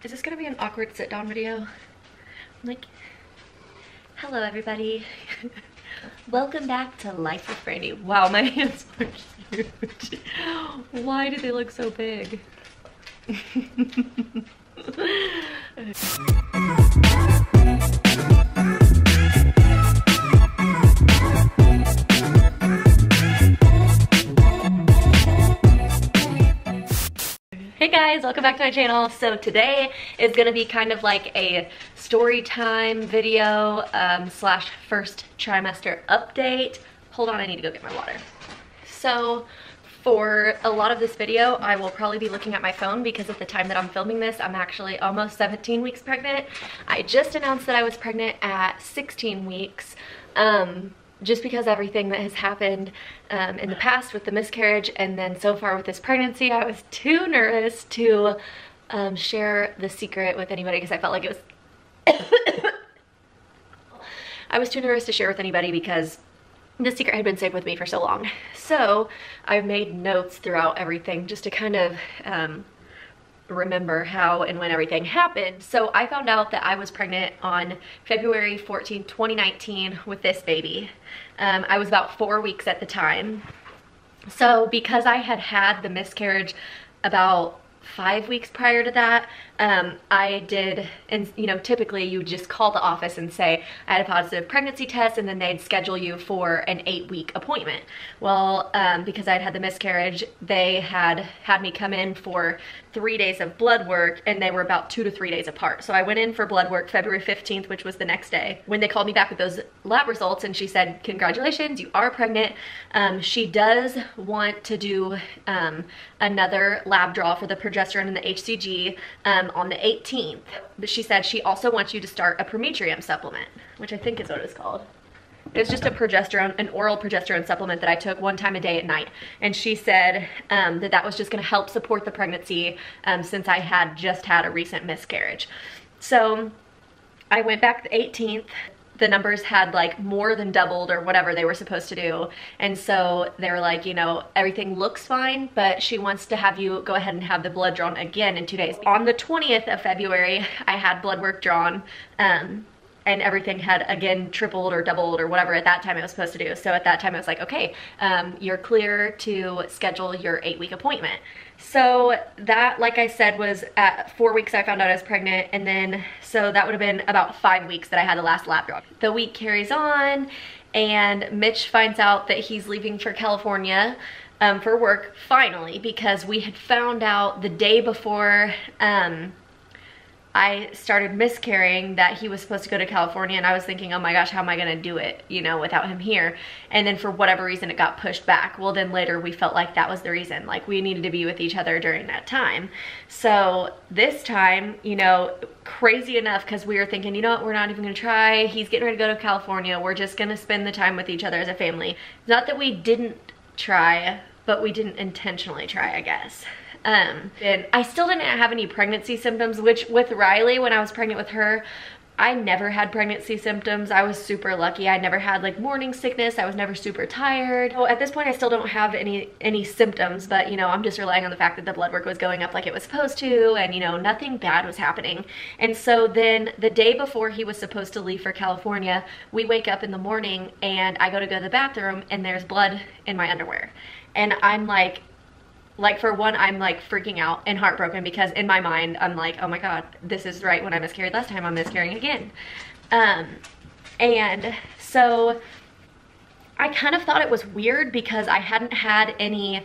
Is this gonna be an awkward sit down video? I'm like, hello everybody. Welcome back to Life with Brandy. Wow, my hands are huge. Why do they look so big? Hey guys, welcome back to my channel. So today is gonna be kind of like a story time video slash first trimester update. Hold on, I need to go get my water. So for a lot of this video, I will probably be looking at my phone because at the time that I'm filming this, I'm actually almost 17 weeks pregnant. I just announced that I was pregnant at 16 weeks. Just because everything that has happened in the past with the miscarriage and then so far with this pregnancy, I was too nervous to share the secret with anybody because I felt like it was I was too nervous to share with anybody because the secret had been safe with me for so long. So I've made notes throughout everything just to kind of remember how and when everything happened. So I found out that I was pregnant on February 14, 2019 with this baby. I was about 4 weeks at the time. So because I had had the miscarriage about 5 weeks prior to that, I did, and you know, typically you just call the office and say I had a positive pregnancy test, and then they'd schedule you for an 8-week appointment. Well, because I'd had the miscarriage, they had me come in for 3 days of blood work, and they were about 2 to 3 days apart. So I went in for blood work February 15th, which was the next day, when they called me back with those lab results, and she said, congratulations, you are pregnant. She does want to do another lab draw for the progesterone and the HCG on the 18th. But she said she also wants you to start a prometrium supplement, which I think is what it's called. It's just a progesterone, an oral progesterone supplement that I took 1 time a day at night. And she said that was just gonna help support the pregnancy since I had just had a recent miscarriage. So I went back the 18th. The numbers had like more than doubled or whatever they were supposed to do. And so they were like, you know, everything looks fine, but she wants to have you go ahead and have the blood drawn again in 2 days. On the 20th of February, I had blood work drawn. And everything had again tripled or doubled or whatever at that time it was supposed to do. So at that time I was like, okay, you're clear to schedule your 8-week appointment. So that, like I said, was at 4 weeks I found out I was pregnant, and then so that would have been about 5 weeks that I had the last lab draw. The week carries on, and Mitch finds out that he's leaving for California for work finally, because we had found out the day before I started miscarrying that he was supposed to go to California, and I was thinking, oh my gosh, how am I gonna do it, you know, without him here? And then for whatever reason it got pushed back. Well, then later we felt like that was the reason, like we needed to be with each other during that time. So this time, you know, crazy enough, because we were thinking, you know what, we're not even gonna try. He's getting ready to go to California. We're just gonna spend the time with each other as a family. Not that we didn't try, but we didn't intentionally try, I guess. And I still didn't have any pregnancy symptoms, which with Riley, when I was pregnant with her, I never had pregnancy symptoms. I was super lucky. I never had like morning sickness. I was never super tired. So at this point, I still don't have any symptoms, but you know, I'm just relying on the fact that the blood work was going up like it was supposed to, and you know, nothing bad was happening. And so then the day before he was supposed to leave for California, we wake up in the morning and I go to the bathroom and there's blood in my underwear. And I'm like for one, I'm like freaking out and heartbroken because in my mind, I'm like, oh my God, this is right when I miscarried last time, I'm miscarrying again. And so I kind of thought it was weird because I hadn't had any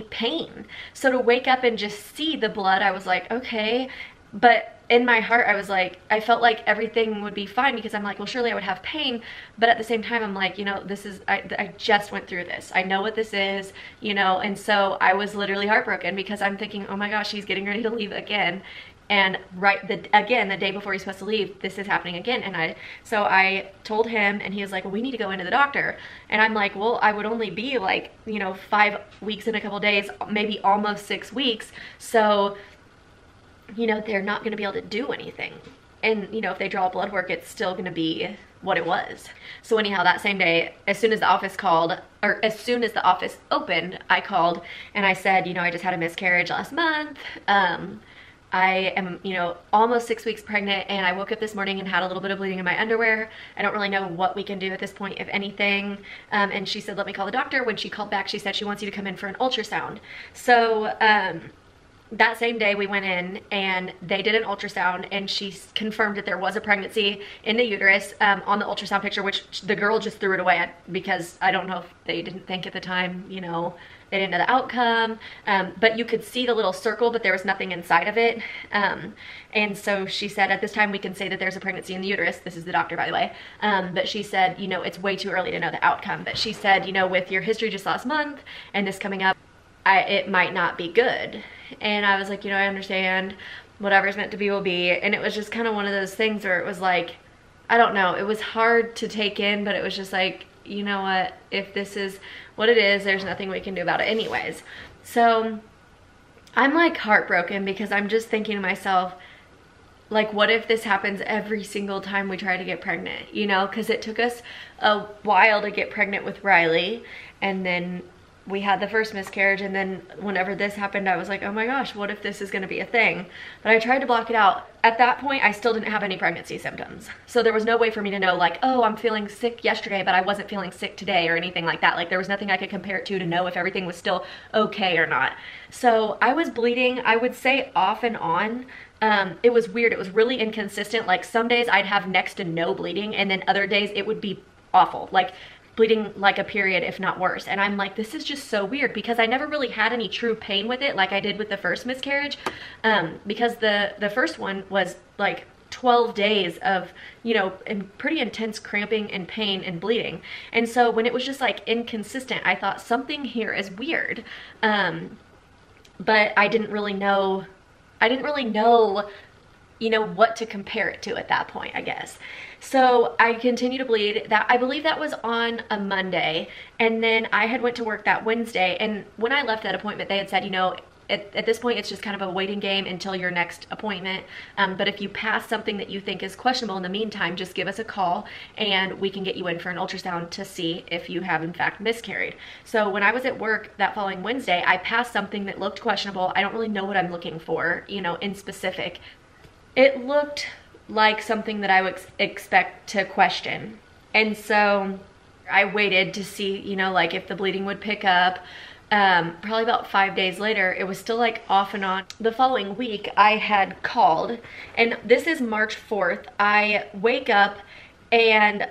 pain. So to wake up and just see the blood, I was like, okay. But in my heart, I was like, I felt like everything would be fine because I'm like, well, surely I would have pain. But at the same time, I'm like, you know, this is, I just went through this. I know what this is, you know, and so I was literally heartbroken because I'm thinking, oh my gosh, he's getting ready to leave again. And again, the day before he's supposed to leave, this is happening again. And so I told him, and he was like, well, we need to go into the doctor. And I'm like, well, I would only be like, you know, 5 weeks in a couple days, maybe almost 6 weeks. So, you know, they're not going to be able to do anything. And, you know, if they draw blood work, it's still going to be what it was. So anyhow, that same day, as soon as the office called, or as soon as the office opened, I called and I said, you know, I just had a miscarriage last month. I am, you know, almost 6 weeks pregnant, and I woke up this morning and had a little bit of bleeding in my underwear. I don't really know what we can do at this point, if anything. And she said, let me call the doctor. When she called back, she said she wants you to come in for an ultrasound. So that same day we went in and they did an ultrasound, and she confirmed that there was a pregnancy in the uterus on the ultrasound picture, which the girl just threw it away because I don't know if they didn't think at the time, you know, they didn't know the outcome, but you could see the little circle, but there was nothing inside of it. And so she said, at this time we can say that there's a pregnancy in the uterus. This is the doctor, by the way. But she said, you know, it's way too early to know the outcome. But she said, you know, with your history just last month and this coming up, it might not be good. And I was like, you know, I understand, whatever's meant to be will be. And it was just kind of one of those things where it was like, I don't know, it was hard to take in, but it was just like, you know what, if this is what it is, there's nothing we can do about it anyways. So I'm like heartbroken because I'm just thinking to myself, like, what if this happens every single time we try to get pregnant, you know? Because it took us a while to get pregnant with Riley, and then we had the first miscarriage, and then whenever this happened, I was like, oh my gosh, what if this is gonna be a thing? But I tried to block it out. At that point, I still didn't have any pregnancy symptoms. So there was no way for me to know, like, oh, I'm feeling sick yesterday, but I wasn't feeling sick today or anything like that. Like, there was nothing I could compare it to know if everything was still okay or not. So I was bleeding, I would say off and on. It was weird, it was really inconsistent. Like, some days I'd have next to no bleeding, and then other days it would be awful. Like, bleeding like a period, if not worse. And I'm like, this is just so weird, because I never really had any true pain with it like I did with the first miscarriage, because the first one was like 12 days of, you know, pretty intense cramping and pain and bleeding. And so when it was just like inconsistent, I thought something here is weird. But I didn't really know, you know, what to compare it to at that point, I guess. So I continued to bleed. That, I believe that was on a Monday, and then I had went to work that Wednesday, and when I left that appointment, they had said, you know, at this point, it's just kind of a waiting game until your next appointment. But if you pass something that you think is questionable in the meantime, just give us a call and we can get you in for an ultrasound to see if you have in fact miscarried. So when I was at work that following Wednesday, I passed something that looked questionable. I don't really know what I'm looking for, you know, in specific. It looked like something that I would expect to question. And so I waited to see, you know, like if the bleeding would pick up. Probably about 5 days later, it was still like off and on. The following week, I had called, and this is March 4th. I wake up and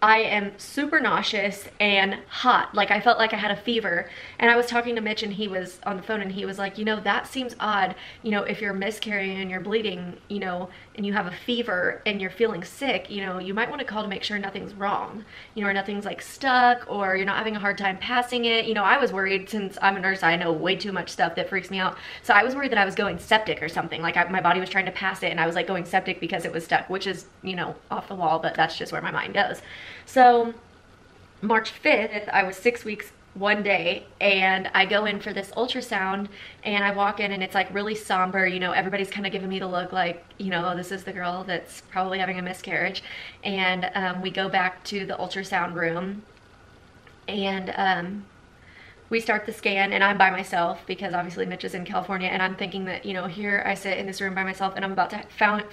I am super nauseous and hot. Like, I felt like I had a fever. And I was talking to Mitch, and he was on the phone, and he was like, you know, that seems odd. You know, if you're miscarrying and you're bleeding, you know, and you have a fever and you're feeling sick, you know, you might want to call to make sure nothing's wrong. You know, or nothing's like stuck, or you're not having a hard time passing it. You know, I was worried, since I'm a nurse, I know way too much stuff that freaks me out. So I was worried that I was going septic or something. Like, my body was trying to pass it, and I was like going septic because it was stuck, which is, you know, off the wall, but that's just where my mind goes. So March 5th, I was 6 weeks one day, and I go in for this ultrasound, and I walk in, and it's like really somber. You know, everybody's kind of giving me the look like, you know, oh, this is the girl that's probably having a miscarriage. And we go back to the ultrasound room, and we start the scan, and I'm by myself because obviously Mitch is in California, and I'm thinking that, you know, here I sit in this room by myself, and I'm about to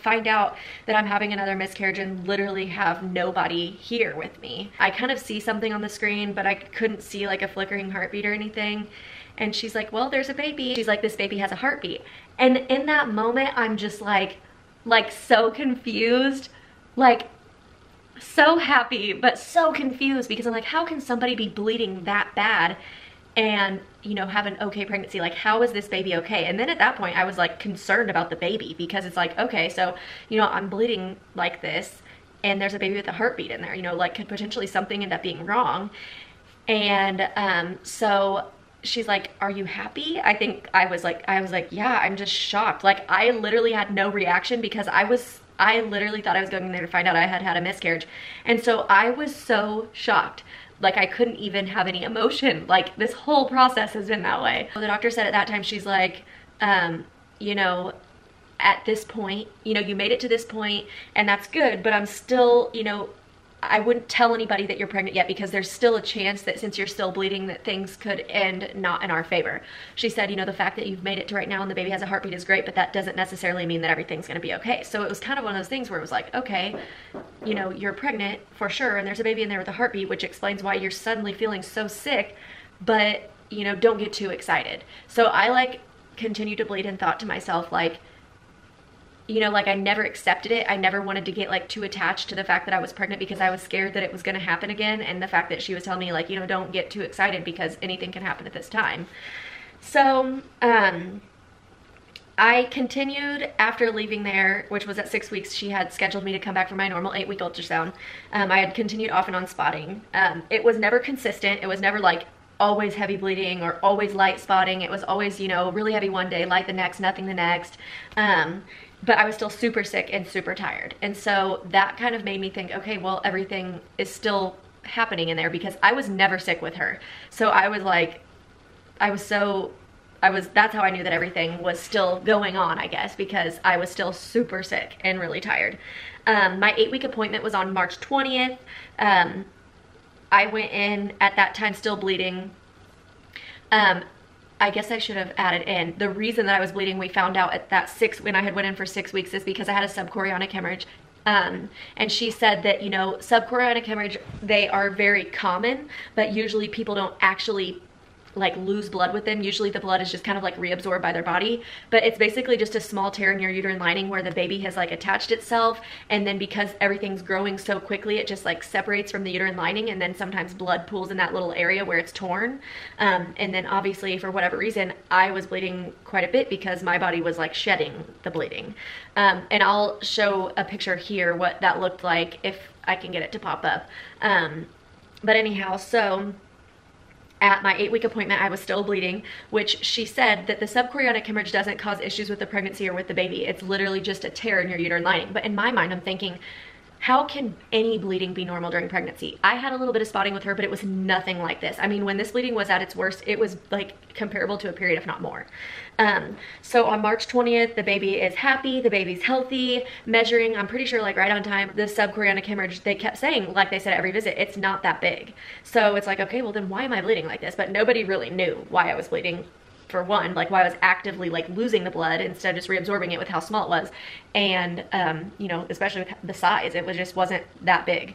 find out that I'm having another miscarriage and literally have nobody here with me. I kind of see something on the screen, but I couldn't see like a flickering heartbeat or anything. And she's like, well, there's a baby. She's like, this baby has a heartbeat. And in that moment, I'm just like so confused, like so happy, but so confused, because I'm like, how can somebody be bleeding that bad and, you know, have an okay pregnancy? Like, how is this baby okay? And then at that point, I was like concerned about the baby, because it's like, okay, so, you know, I'm bleeding like this, and there's a baby with a heartbeat in there, you know, like, could potentially something end up being wrong. And so she's like, are you happy? I was like, yeah, I'm just shocked. Like, I literally had no reaction, because I literally thought I was going in there to find out I had had a miscarriage. And so I was so shocked. Like, I couldn't even have any emotion. Like, this whole process has been that way. The doctor said at that time, she's like, you know, at this point, you know, you made it to this point, and that's good, but I'm still, you know, I wouldn't tell anybody that you're pregnant yet because there's still a chance that since you're still bleeding that things could end not in our favor. She said, you know, the fact that you've made it to right now and the baby has a heartbeat is great, but that doesn't necessarily mean that everything's gonna be okay. So it was kind of one of those things where it was like, okay, you know, you're pregnant for sure and there's a baby in there with a heartbeat, which explains why you're suddenly feeling so sick, but you know, don't get too excited. So I like continued to bleed and thought to myself like, you know, like I never accepted it. I never wanted to get like too attached to the fact that I was pregnant because I was scared that it was going to happen again. And the fact that she was telling me like, you know, don't get too excited because anything can happen at this time. So, I continued after leaving there, which was at 6 weeks. She had scheduled me to come back for my normal 8-week ultrasound. I had continued off and on spotting. It was never consistent. It was never like always heavy bleeding or always light spotting. It was always, you know, really heavy one day, light the next, nothing the next. But I was still super sick and super tired. And so that kind of made me think, okay, well, everything is still happening in there because I was never sick with her. So I was like, that's how I knew that everything was still going on, I guess, because I was still super sick and really tired. My 8-week appointment was on March 20th. I went in at that time still bleeding. I guess I should have added in the reason that I was bleeding. We found out at that when I had went in for 6 weeks is because I had a subchorionic hemorrhage. And she said that, you know, subchorionic hemorrhage, they are very common, but usually people don't actually like lose blood with them. Usually the blood is just kind of like reabsorbed by their body, but it's basically just a small tear in your uterine lining where the baby has like attached itself, and then because everything's growing so quickly it just like separates from the uterine lining, and then sometimes blood pools in that little area where it's torn. And then obviously for whatever reason I was bleeding quite a bit because my body was like shedding the bleeding. And I'll show a picture here what that looked like if I can get it to pop up. But anyhow, so at my 8-week appointment, I was still bleeding, which she said that the subchorionic hemorrhage doesn't cause issues with the pregnancy or with the baby. It's literally just a tear in your uterine lining. But in my mind, I'm thinking, how can any bleeding be normal during pregnancy? I had a little bit of spotting with her, but it was nothing like this. I mean, when this bleeding was at its worst, it was like comparable to a period, if not more. So on March 20th, the baby is happy, the baby's healthy, measuring, I'm pretty sure like right on time. The subchorionic hemorrhage, they kept saying, like they said at every visit, it's not that big. So it's like, okay, well then why am I bleeding like this? But nobody really knew why I was bleeding. For one, like why I was actively like losing the blood instead of just reabsorbing it with how small it was. And, you know, especially with the size, it just wasn't that big.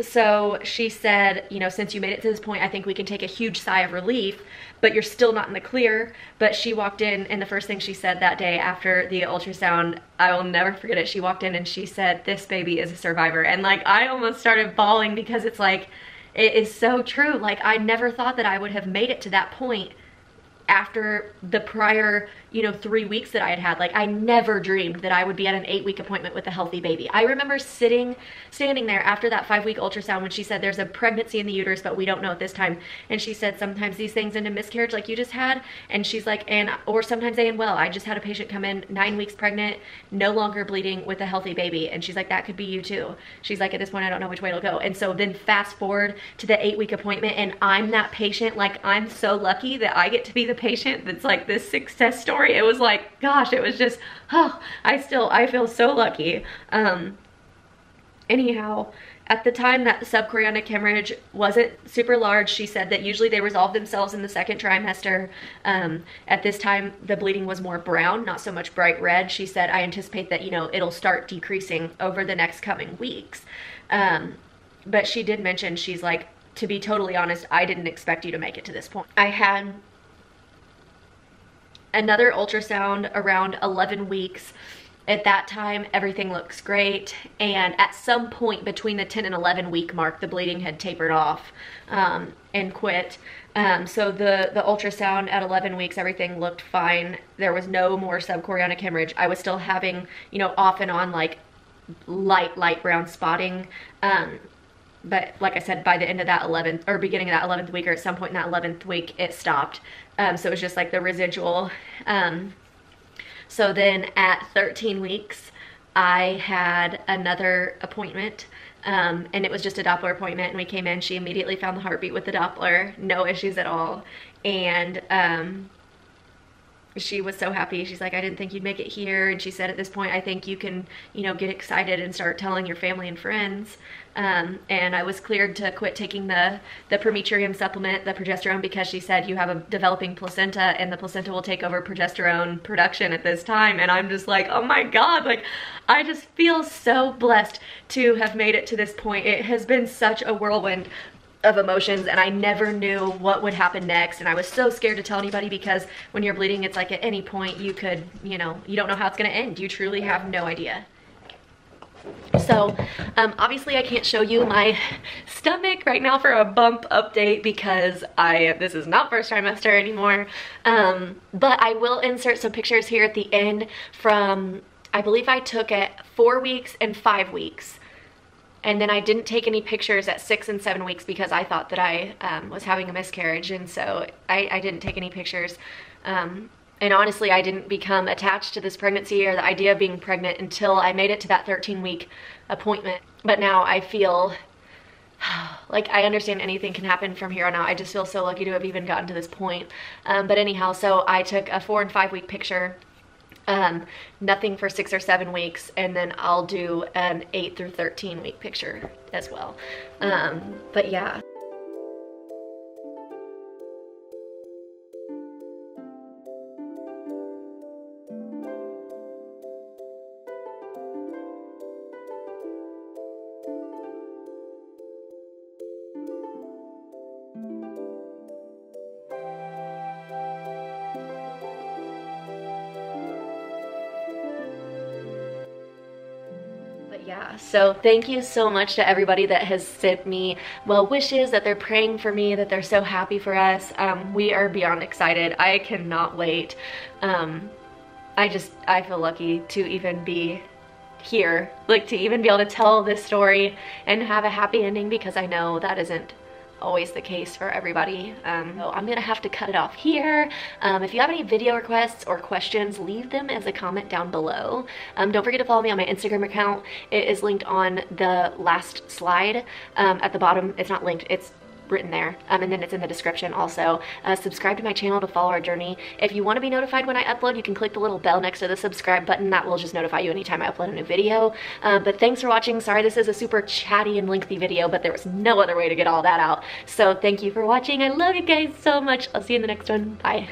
So she said, you know, since you made it to this point, I think we can take a huge sigh of relief, but you're still not in the clear. But she walked in, and the first thing she said that day after the ultrasound, I will never forget it. She walked in and she said, "This baby is a survivor." And like, I almost started bawling because it's like, it is so true. Like, I never thought that I would have made it to that point after the prior, you know, 3 weeks that I had had. Like, I never dreamed that I would be at an 8-week appointment with a healthy baby. I remember standing there after that 5-week ultrasound when she said there's a pregnancy in the uterus, but we don't know at this time. And she said sometimes these things end in miscarriage like you just had. And she's like, or sometimes they end well. I just had a patient come in 9 weeks pregnant, no longer bleeding, with a healthy baby. And she's like, that could be you too. She's like, at this point, I don't know which way it'll go. And so then fast forward to the 8-week appointment, and I'm that patient. Like, I'm so lucky that I get to be the patient that's like this success story. It was like, gosh, it was just, oh, I feel so lucky. Anyhow, at the time that subchorionic hemorrhage wasn't super large, she said that usually they resolve themselves in the 2nd trimester. At this time, the bleeding was more brown, not so much bright red. She said, I anticipate that, you know, it'll start decreasing over the next coming weeks. But she did mention, she's like, to be totally honest, I didn't expect you to make it to this point. I had another ultrasound around 11 weeks. At that time, everything looks great. And at some point between the 10 and 11 week mark, the bleeding had tapered off and quit. So the ultrasound at 11 weeks, everything looked fine. There was no more subchorionic hemorrhage. I was still having, you know, off and on like light brown spotting. But like I said, by the end of that 11th or beginning of that 11th week, or at some point in that 11th week, it stopped. So it was just like the residual. So then at 13 weeks, I had another appointment, and it was just a Doppler appointment. And we came in, she immediately found the heartbeat with the Doppler, no issues at all. And she was so happy. She's like, I didn't think you'd make it here. And she said, at this point, I think you can, you know, get excited and start telling your family and friends. And I was cleared to quit taking the prometrium supplement, the progesterone, because she said you have a developing placenta and the placenta will take over progesterone production at this time. And I'm just like, oh my God, like, I just feel so blessed to have made it to this point. It has been such a whirlwind of emotions, and I never knew what would happen next, and I was so scared to tell anybody, because when you're bleeding, it's like at any point you could, you know, you don't know how it's going to end. You truly have no idea. So obviously I can't show you my stomach right now for a bump update, because this is not first trimester anymore, but I will insert some pictures here at the end from, I believe I took it 4 weeks and 5 weeks. And then I didn't take any pictures at 6 and 7 weeks because I thought that I was having a miscarriage, and so I didn't take any pictures. And honestly, I didn't become attached to this pregnancy or the idea of being pregnant until I made it to that 13-week appointment. But now I feel like I understand anything can happen from here on out. I just feel so lucky to have even gotten to this point. But anyhow, so I took a 4 and 5 week picture. Nothing for 6 or 7 weeks, and then I'll do an 8 through 13 week picture as well. But yeah. Yeah, so thank you so much to everybody that has sent me well wishes, that they're praying for me, that they're so happy for us. We are beyond excited. I cannot wait. I feel lucky to even be here, like to even be able to tell this story and have a happy ending, because I know that isn't always the case for everybody. So I'm gonna have to cut it off here. If you have any video requests or questions, leave them as a comment down below. Don't forget to follow me on my Instagram account. It is linked on the last slide at the bottom. It's not linked, it's written there, and then it's in the description also. Subscribe to my channel to follow our journey. If you want to be notified when I upload, you can click the little bell next to the subscribe button. That will just notify you anytime I upload a new video. But thanks for watching. Sorry this is a super chatty and lengthy video, but there was no other way to get all that out. So thank you for watching. I love you guys so much. I'll see you in the next one. Bye.